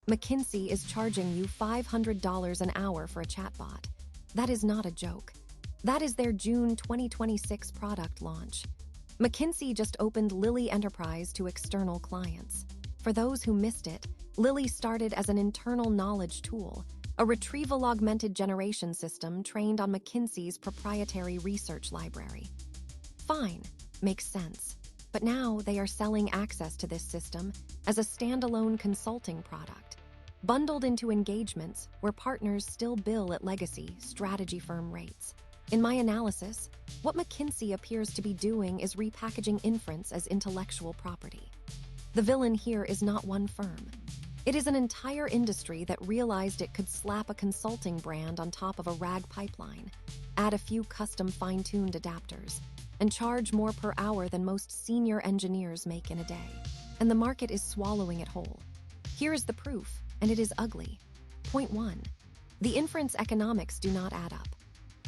McKinsey is charging you $500 an hour for a chatbot. That is not a joke. That is their June 2026 product launch. McKinsey just opened Lilli Enterprise to external clients. For those who missed it, Lilli started as an internal knowledge tool, a retrieval-augmented generation system trained on McKinsey's proprietary research library. Fine, makes sense. But now they are selling access to this system as a standalone consulting product, bundled into engagements where partners still bill at legacy strategy firm rates. In my analysis, what McKinsey appears to be doing is repackaging inference as intellectual property. The villain here is not one firm. It is an entire industry that realized it could slap a consulting brand on top of a RAG pipeline, add a few custom fine-tuned adapters, and charge more per hour than most senior engineers make in a day. And the market is swallowing it whole. Here is the proof, and it is ugly. Point 1. The inference economics do not add up.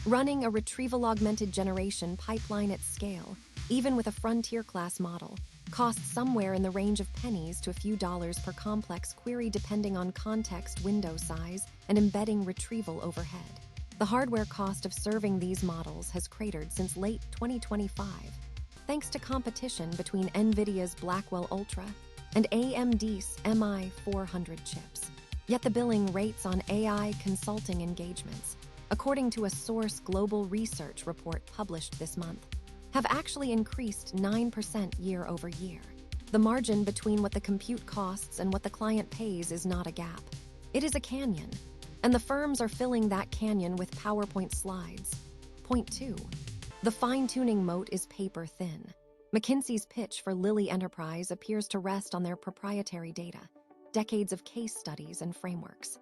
Running a retrieval-augmented generation pipeline at scale, even with a frontier-class model, costs somewhere in the range of pennies to a few dollars per complex query depending on context, window size, and embedding retrieval overhead. The hardware cost of serving these models has cratered since late 2025, thanks to competition between NVIDIA's Blackwell Ultra and AMD's MI400 chips. Yet the billing rates on AI consulting engagements, according to a Source Global Research report published this month, have actually increased 9% year over year. The margin between what the compute costs and what the client pays is not a gap. It is a canyon, and the firms are filling that canyon with PowerPoint slides. Point 2. The fine-tuning moat is paper thin. McKinsey's pitch for Lilli Enterprise appears to rest on their proprietary data, decades of case studies and frameworks.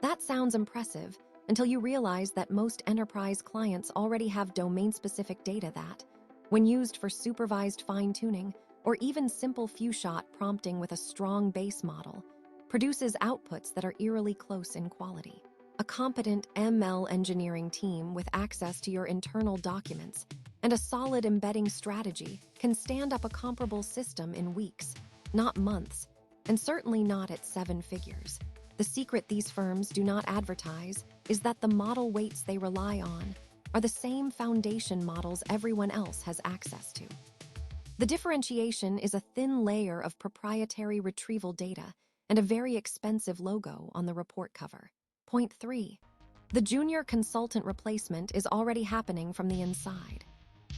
That sounds impressive until you realize that most enterprise clients already have domain-specific data that, when used for supervised fine-tuning or even simple few-shot prompting with a strong base model, produces outputs that are eerily close in quality. A competent ML engineering team with access to your internal documents and a solid embedding strategy can stand up a comparable system in weeks, not months, and certainly not at 7 figures. The secret these firms do not advertise is that the model weights they rely on are the same foundation models everyone else has access to. The differentiation is a thin layer of proprietary retrieval data and a very expensive logo on the report cover. Point 3. The junior consultant replacement is already happening from the inside.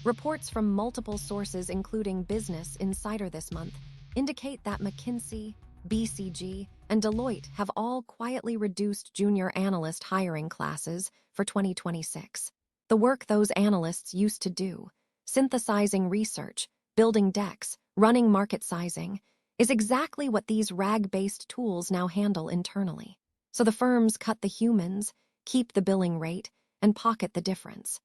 Reports from multiple sources, including Business Insider this month, indicate that McKinsey, BCG, and Deloitte have all quietly reduced junior analyst hiring classes for 2026. The work those analysts used to do, synthesizing research, building decks, running market sizing, is exactly what these RAG-based tools now handle internally. So the firms cut the humans, keep the billing rate, and pocket the difference.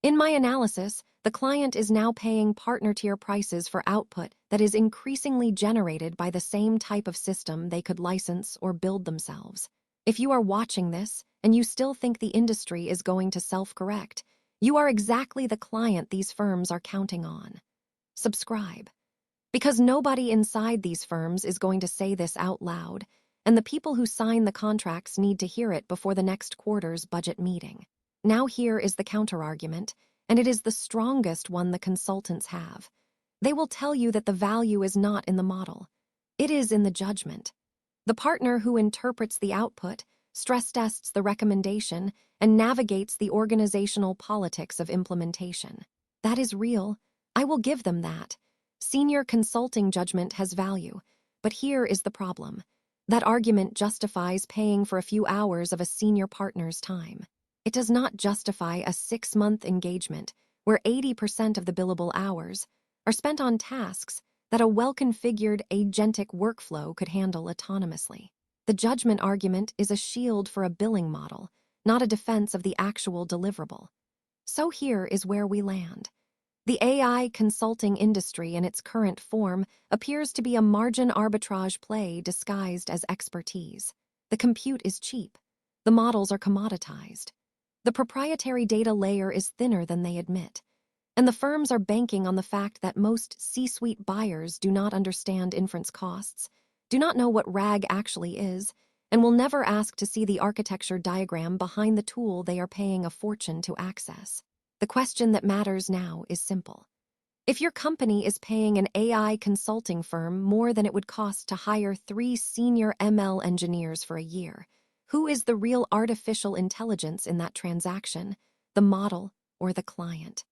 In my analysis, the client is now paying partner-tier prices for output that is increasingly generated by the same type of system they could license or build themselves. If you are watching this and you still think the industry is going to self-correct, you are exactly the client these firms are counting on. Subscribe. Because nobody inside these firms is going to say this out loud, and the people who sign the contracts need to hear it before the next quarter's budget meeting. Now here is the counterargument, and it is the strongest one the consultants have. They will tell you that the value is not in the model. It is in the judgment. The partner who interprets the output, stress tests the recommendation, and navigates the organizational politics of implementation. That is real. I will give them that. Senior consulting judgment has value, but here is the problem. That argument justifies paying for a few hours of a senior partner's time. It does not justify a 6-month engagement where 80% of the billable hours are spent on tasks that a well-configured agentic workflow could handle autonomously. The judgment argument is a shield for a billing model, not a defense of the actual deliverable. So here is where we land. The AI consulting industry in its current form appears to be a margin arbitrage play disguised as expertise. The compute is cheap. The models are commoditized. The proprietary data layer is thinner than they admit. And the firms are banking on the fact that most C-suite buyers do not understand inference costs, do not know what RAG actually is, and will never ask to see the architecture diagram behind the tool they are paying a fortune to access. The question that matters now is simple. If your company is paying an AI consulting firm more than it would cost to hire 3 senior ML engineers for a year, who is the real artificial intelligence in that transaction, the model or the client?